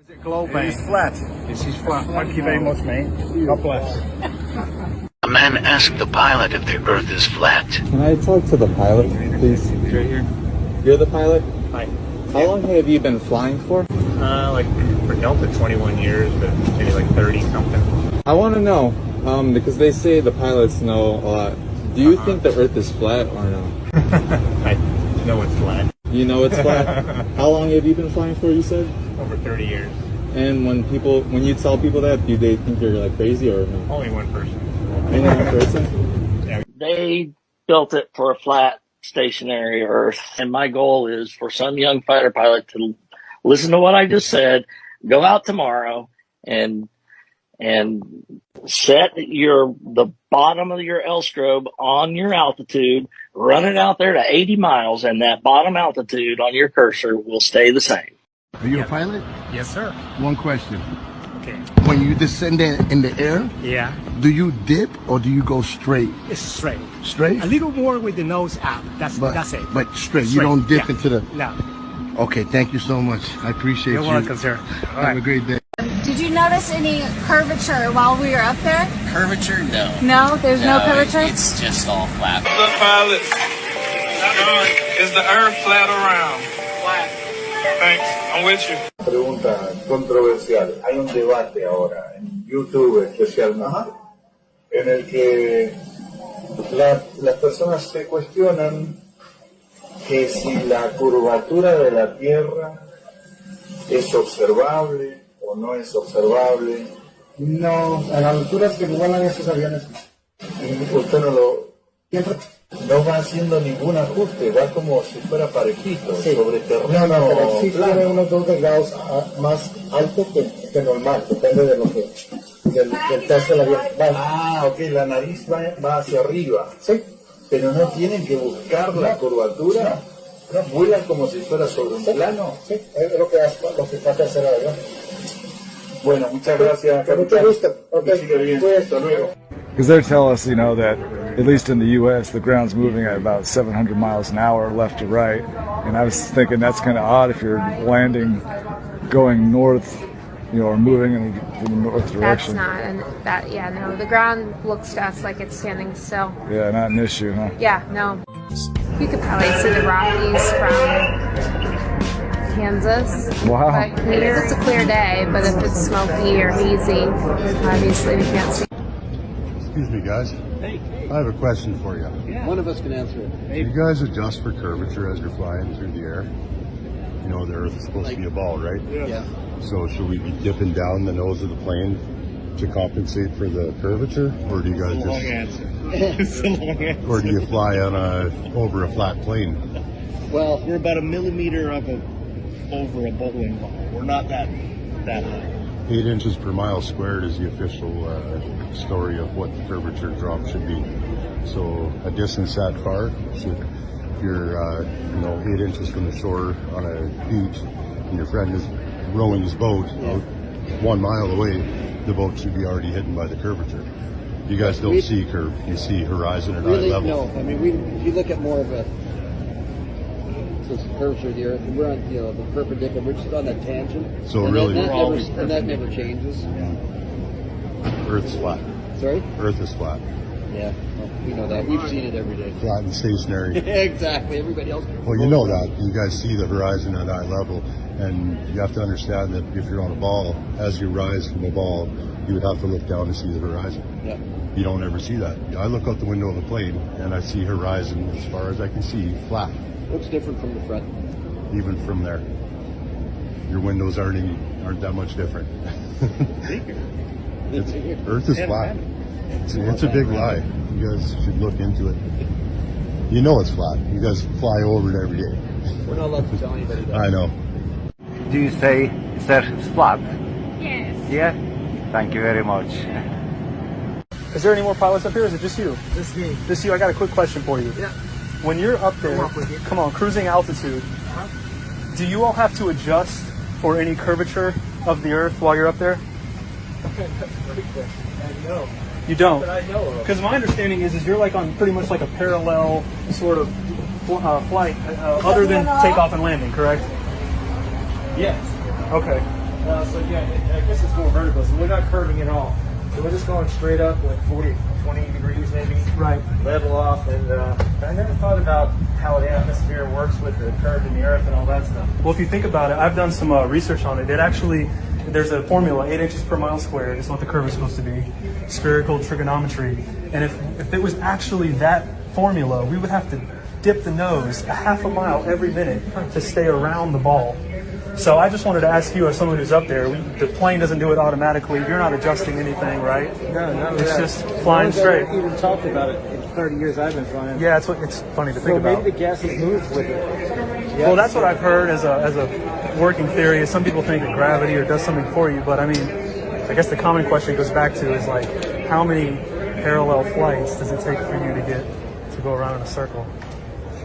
Is it globe? It is flat. This is flat. Thank you very much, mate. God bless. A man asked the pilot if the Earth is flat. Can I talk to the pilot, please? Right here. You're the pilot? Hi. How long have you been flying for? Like for Delta, 21 years, but maybe like 30 something. I want to know, because they say the pilots know a lot. Do you think the Earth is flat or no? I know it's flat. You know it's flat? How long have you been flying for, you said? Over 30 years. And when you tell people that, do they think you're like crazy or no? Only one person. Only one person? Yeah. They built it for a flat, stationary Earth. And my goal is for some young fighter pilot to listen to what I just said, go out tomorrow and set the bottom of your L strobe on your altitude, run it out there to 80 miles, and that bottom altitude on your cursor will stay the same. Are you a pilot? Yes, sir. One question. Okay. When you descend in the air, Yeah. do you dip or do you go straight? It's straight. Straight? A little more with the nose out. That's it. But straight. You don't dip into the... No. Okay, thank you so much. I appreciate you. You're welcome, sir. All Have a great day. Did you notice any curvature while we were up there? Curvature? No. No, there's no curvature? It's just all flat. The pilots. Is the Earth flat or round? Flat. Thanks. I'm with you. Pregunta controversial. Hay un debate ahora en YouTube especialmente en el que las personas se cuestionan que si la curvatura de la Tierra es observable o no es observable. No, a las alturas que vuelan esos aviones. Usted no va haciendo ningún ajuste, va como si fuera parejito, sobre terreno. No, pero sí tiene unos 2 grados más alto que normal, depende de lo que del test del avión. Ok, la nariz va hacia arriba. Sí. Pero no tienen que buscar la curvatura. No, vuelan como si fuera sobre un plano. Sí, es lo que trata de hacer el avión. Bueno, muchas gracias. Con mucho gusto. Que siga bien. Hasta luego. Because they tell us, that at least in the U.S., the ground's moving at about 700 miles an hour left to right. And I was thinking that's kind of odd if you're landing going north, or moving in the north direction. That's not, no. The ground looks to us like it's standing still. Yeah, not an issue, huh? Yeah, no. You could probably see the Rockies from Kansas. Wow. But if it's a clear day, but if it's smoky or hazy, obviously we can't see. Excuse me, guys. Hey. I have a question for you. Yeah. One of us can answer it. Hey. You guys adjust for curvature as you're flying through the air? You know, the Earth is supposed to be a ball, right? Yeah. So should we be dipping down the nose of the plane to compensate for the curvature? Or do you guys Long answer. It's a long answer. Or do you fly over a flat plane? Well, we're about a millimeter over a bowling ball. We're not that high. 8 inches per mile squared is the official story of what the curvature drop should be. So a distance that far, so if you're 8 inches from the shore on a beach and your friend is rowing his boat out 1 mile away, the boat should be already hidden by the curvature. You guys don't see curve, you see horizon at eye level. No, I mean, you look at more of a curvature of the Earth, and we're on the perpendicular, we're just on a tangent. So and really, that never changes. Earth's flat. Sorry? Earth is flat. Yeah, well, we know that. We've seen it every day. Flat and stationary. Exactly. Everybody else. Well, you know that. You guys see the horizon at eye level, and you have to understand that if you're on a ball, as you rise from a ball, you would have to look down to see the horizon. Yeah. You don't ever see that. I look out the window of a plane, and I see horizon as far as I can see, flat. Looks different from the front. Even from there. Your windows aren't that much different. Earth is flat. It's a big lie. You guys should look into it. You know it's flat. You guys fly over it every day. We're not allowed to tell anybody that. I know. Do you say that it's flat? Yes. Yeah? Thank you very much. Is there any more pilots up here, or is it just you? Just me. Just you. I got a quick question for you. Yeah. When you're up there, come on, cruising altitude, do you all have to adjust for any curvature of the Earth while you're up there? That's a great question. No. You don't? But I know of. Because my understanding is you're like on pretty much like a parallel sort of flight, other than takeoff and landing, correct? Yes. Okay. So yeah, I guess it's more vertical, so we're not curving at all. So we're just going straight up, like 40, 20 degrees maybe. Right. Level off, and I never thought about how the atmosphere works with the curve in the earth and all that stuff. Well, if you think about it, I've done some research on it. It actually, there's a formula, 8 inches per mile squared is what the curve is supposed to be. Spherical trigonometry. And if it was actually that formula, we would have to dip the nose a half a mile every minute to stay around the ball. So I just wanted to ask you, as someone who's up there, the plane doesn't do it automatically. You're not adjusting anything, right? No, it's just flying straight. Even talked about it in 30 years I've been flying. Yeah, it's funny to think about. Maybe the gases move with it. Well, that's what I've heard as a working theory. Is some people think that gravity or does something for you, but I mean, I guess the common question goes back to is like, how many parallel flights does it take for you to go around in a circle?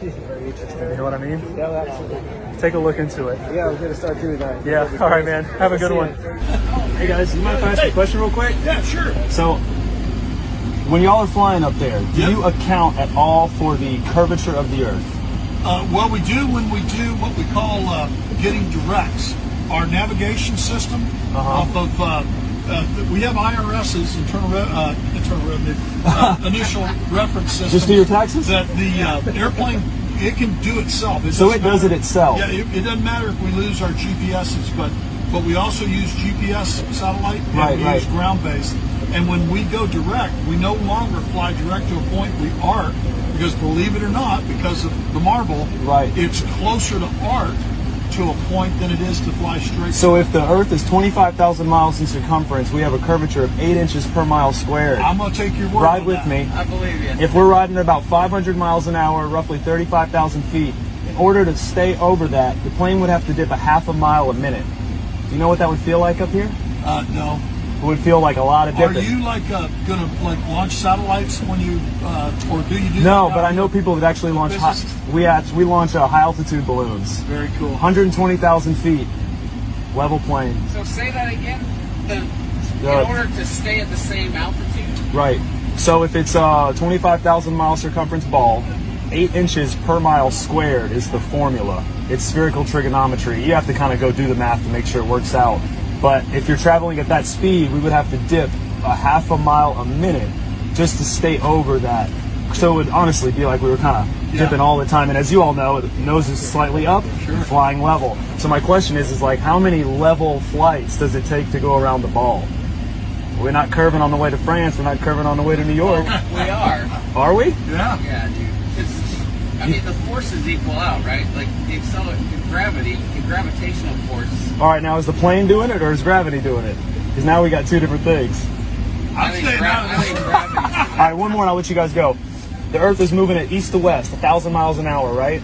Very interesting. You know what I mean? Yeah, absolutely. Take a look into it. Yeah, we're going to start doing that. Yeah, all right, man. Have a good one. Hey, guys, you mind if I ask you a question real quick? Yeah, sure. So, when y'all are flying up there, do you account at all for the curvature of the Earth? Well, we do when we do what we call getting directs. Our navigation system off of we have IRS's internal revenue initial reference system. Just do your taxes? That the airplane, it can do itself. So it does it itself? Yeah, it doesn't matter if we lose our GPSs, but we also use GPS satellite and we use ground-based. And when we go direct, we no longer fly direct to a point. We arc, because believe it or not, because of the marble, it's closer to arc to a point than it is to fly straight. So if the Earth is 25,000 miles in circumference, we have a curvature of 8 inches per mile squared. I'm going to take your word Ride on with that. me. I believe you. If we're riding at about 500 miles an hour, roughly 35,000 feet, in order to stay over that, the plane would have to dip a half a mile a minute. Do you know what that would feel like up here? No. It would feel like a lot of dipping. Are you like going to like launch satellites when you, or do you do No, that but I know people that actually launch we launch high altitude balloons. Very cool. 120,000 feet, level plane. So say that again. In order to stay at the same altitude. Right. So if it's a 25,000 mile circumference ball, 8 inches per mile squared is the formula. It's spherical trigonometry. You have to kind of go do the math to make sure it works out. But if you're traveling at that speed, we would have to dip a half a mile a minute just to stay over that. So it would honestly be like we were kind of dipping all the time. And as you all know, the nose is slightly up, flying level. So my question is like, how many level flights does it take to go around the ball? We're not curving on the way to France. We're not curving on the way to New York. We are. Are we? Yeah. Yeah, dude. I mean, the forces equal out, right? Like the gravity, the gravitational force. All right, now is the plane doing it or is gravity doing it? Because now we got two different things. I think gravity. All right, one more and I'll let you guys go. The Earth is moving at east to west, 1,000 miles an hour, right?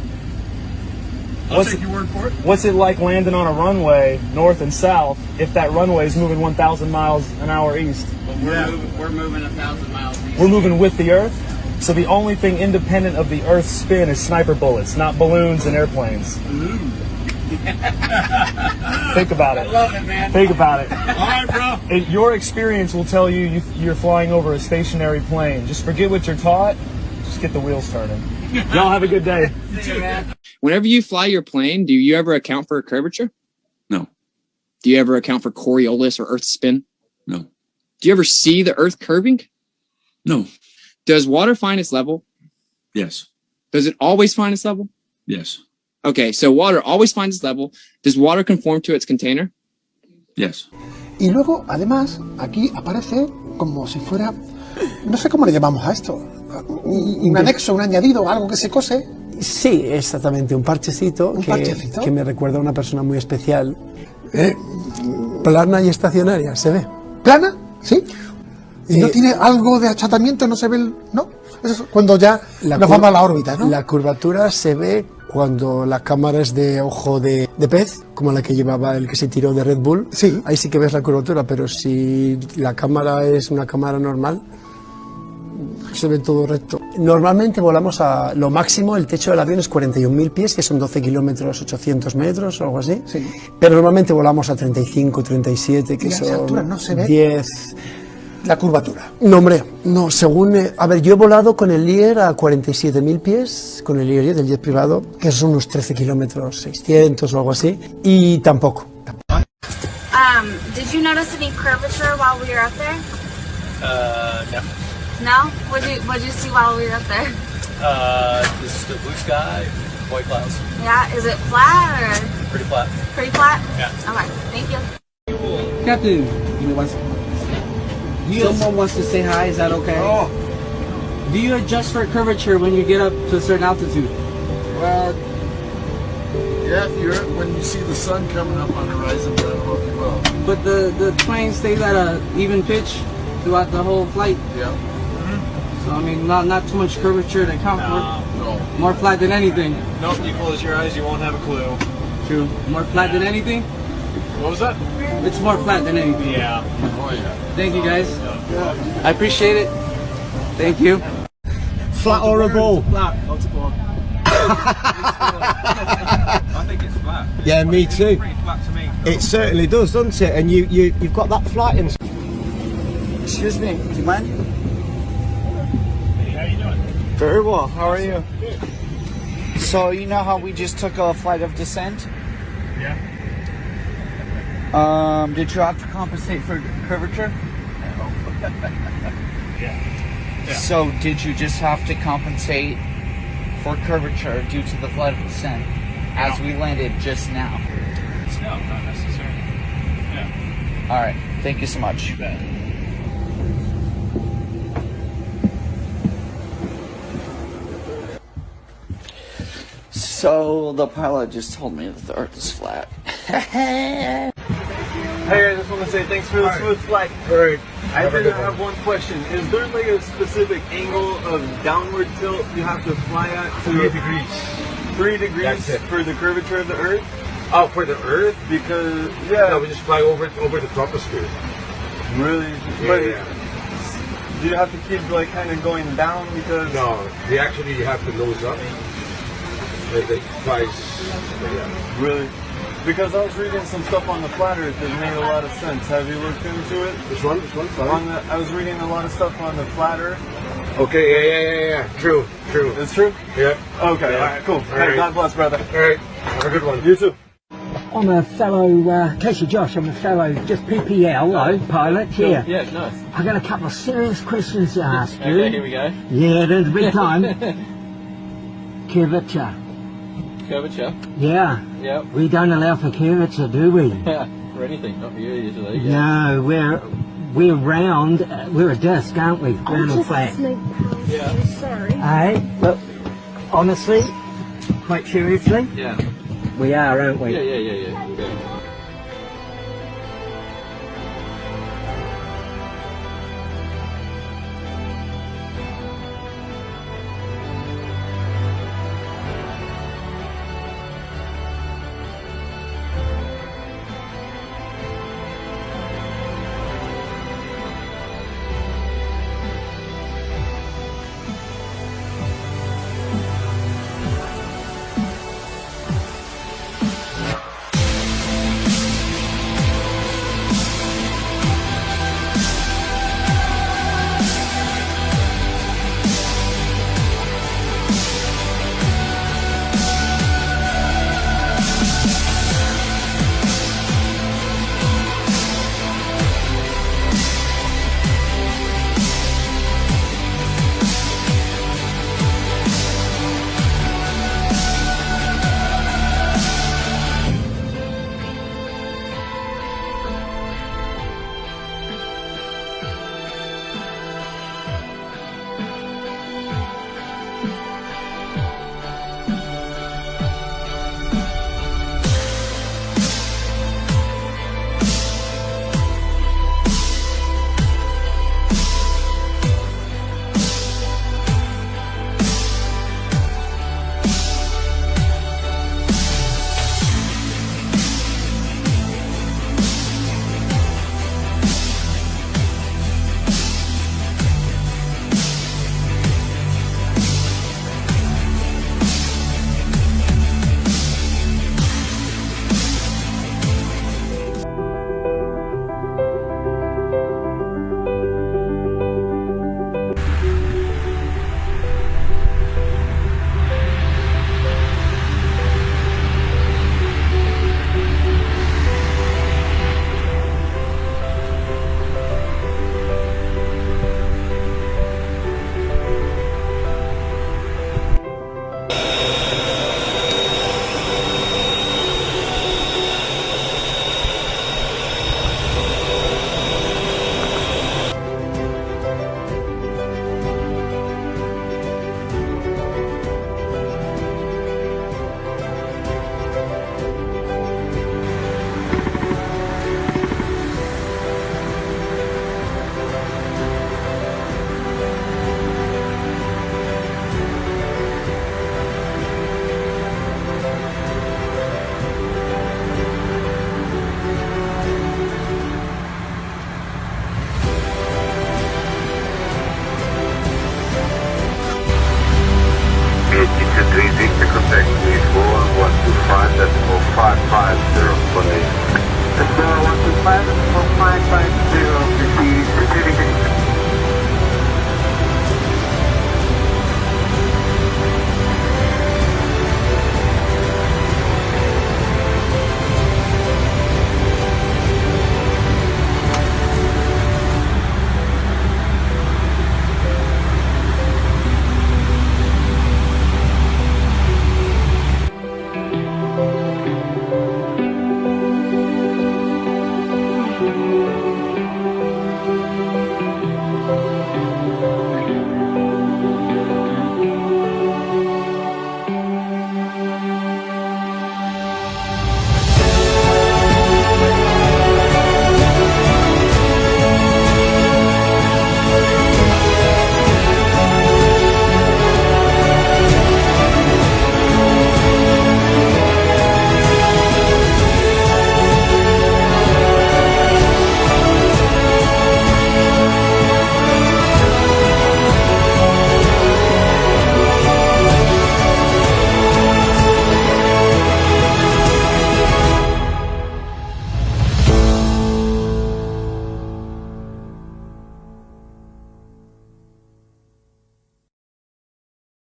I'll take your word for it. What's it like landing on a runway, north and south, if that runway is moving 1,000 miles an hour east? Well, we're moving 1,000 miles east. We're moving with the Earth? So the only thing independent of the Earth's spin is sniper bullets, not balloons and airplanes. Think about it. I love it, man. Think about it. All right, bro. Your experience will tell you you're flying over a stationary plane. Just forget what you're taught. Just get the wheels turning. Y'all have a good day. Whenever you fly your plane, do you ever account for a curvature? No. Do you ever account for Coriolis or Earth spin? No. Do you ever see the Earth curving? No. Does water find its level? Yes. Does it always find its level? Yes. Okay, so water always finds its level. Does water conform to its container? Yes. Y luego, además, aquí aparece como si fuera, no sé cómo le llamamos a esto, un anexo, un añadido, algo que se cose. Sí, exactamente, un parchecito, que me recuerda a una persona muy especial. Plana y estacionaria, ¿se ve? ¿Plana? Sí. ¿Y no tiene algo de achatamiento? ¿No se ve no? Eso es cuando ya nos vamos a la órbita, ¿no? La curvatura se ve cuando la cámara es de ojo de pez, como la que llevaba el que se tiró de Red Bull. Sí. Ahí sí que ves la curvatura, pero si la cámara es una cámara normal, se ve todo recto. Normalmente volamos a lo máximo, el techo del avión es 41.000 pies, que son 12 kilómetros, 800 metros o algo así. Sí. Pero normalmente volamos a 35, 37, que son altura no se ve 10... La curvatura. No, hombre, no, según... a ver, yo he volado con el Lear a 47.000 pies, con el Lear del jet privado, que son unos 13 kilómetros, 600 o algo así, y tampoco. Did you notice any curvature while we were up there? No. No? What'd you see while we were up there? Just the blue sky, white clouds. Yeah, is it flat or? Pretty flat. Pretty flat? Yeah. Okay, thank you. Captain, someone wants to say hi, is that okay? Oh. Do you adjust for curvature when you get up to a certain altitude? Well, yeah, when you see the sun coming up on the horizon, that'll help you well. But the plane stays at an even pitch throughout the whole flight. Yeah. So I mean, not too much curvature to count for. No. More flat than anything. Nope, you close your eyes, you won't have a clue. True. More flat than anything? What was that? It's more flat than anything. Yeah. Oh yeah. Thank you guys. I appreciate it. Thank you. Flat or a ball? Flat. I think it's flat. Yeah, me too. Pretty flat to me. It certainly does, doesn't it? And you've got that flat in. Excuse me, do you mind? Hey, how you doing? Very well. How are you? So you know how we just took a flight of descent? Yeah. Did you have to compensate for curvature? Yeah. So did you just have to compensate for curvature due to the flight of descent as we landed just now? No, not necessarily. Yeah. All right. Thank you so much. You bet. So the pilot just told me that the Earth is flat. Hey, I just want to say thanks for the smooth flight. Great. I did have one question. Is there like a specific angle of downward tilt you have to fly at? 3 degrees. 3 degrees That's it. for the curvature of the Earth? Oh, for the Earth? Because, No, we just fly over the troposphere. Really? But do you have to keep like kind of going down because? No, you have to nose up. It flies. Yeah. Really? Because I was reading some stuff on the flat Earth that made a lot of sense. Have you looked into it? Which one? I was reading a lot of stuff on the flat Earth. Okay, yeah. True. It's true? Yeah. Okay, Yeah. all right, cool. All Hey, right. God bless, brother. All right. Have a good one. You too. I'm a fellow, Casey Josh, I'm a fellow just PPL, pilot, yeah. Yeah, nice. I got a couple of serious questions to ask you. Okay, here we go. Yeah, there's a big time. Curvature. Curvature. Yeah. Yep. We don't allow for curvature, do we? For anything, not for you usually. No, we're round, we're a disc, aren't we? Round and flat. Yeah. Sorry. Hey, look, honestly, quite seriously, Yeah. we are, aren't we? Yeah.